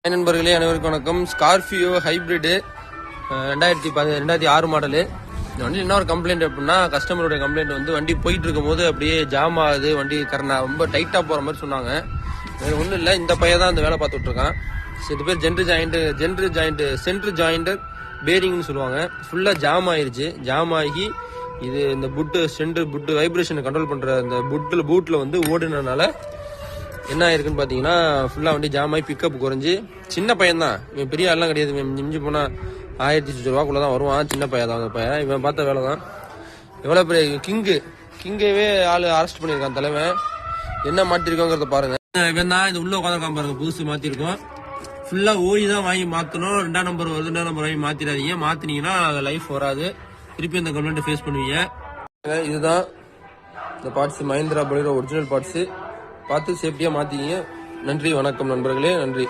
நண்பர்களே அனைவருக்கும் வணக்கம். Scorpio hybrid 2006 model. இந்த வண்டி என்ன ஒரு கம்ப்ளைண்ட் அப்படின்னா, கஸ்டமருடைய கம்ப்ளைண்ட் வந்து வண்டி போயிட்டு இருக்கும் போது அப்படியே ஜாம் ஆகுது, வண்டி ரொம்ப டைட்டா போற மாதிரி சொன்னாங்க. வேற ஒன்றும் இல்லை, இந்த பையன் தான் அந்த வேலை பார்த்துட்டு இருக்கான். இது பேர் சென்ட்ரு ஜாயிண்ட் பேரிங்னு சொல்லுவாங்க. ஃபுல்லா ஜாம் ஆயிருச்சு. ஜாம் ஆகி இது இந்த புட்டு வைப்ரேஷனை கண்ட்ரோல் பண்ற அந்த பூட்ல வந்து ஓடுனதுனால என்ன ஆயிருக்குன்னு பாத்தீங்கன்னா, ஃபுல்லா வண்டி ஜாம் ஆகி பிக்கப் குறைஞ்சு. சின்ன பையன் தான் இவன், பெரிய ஆள்லாம் கிடையாது. இவன் மிஞ்சி போனா 1000 ரூபாக்குள்ளதான் வருவான். சின்ன பையன் தான் அந்த பையன். இவன் பார்த்த வேலை தான். எவ்வளவு பெரிய கிங்கவே ஆளு அரெஸ்ட் பண்ணிருக்கான் தலைவன். என்ன மாட்டிருக்கோங்கிறத பாருங்க. இவன் தான் இது உள்ள உட்காந்துருக்கான் பாருங்க. புதுசு மாத்திருக்கோம். ஃபுல்லா ஓய் தான் வாங்கி மாத்தணும். 2ஆம் நம்பர் வருது, 2ஆம் நம்பர் வாங்கி மாத்திராதீங்க. மாத்தினீங்கன்னா லைஃப் வராது. திருப்பி அந்த கம்ப்ளைண்ட் ஃபேஸ் பண்ணுவீங்க. இதுதான் இந்த parts, Mahindra Bolero original parts. பார்த்து சேஃப்டியா மாத்திக்கிங்க. நன்றி, வணக்கம் நண்பர்களே, நன்றி.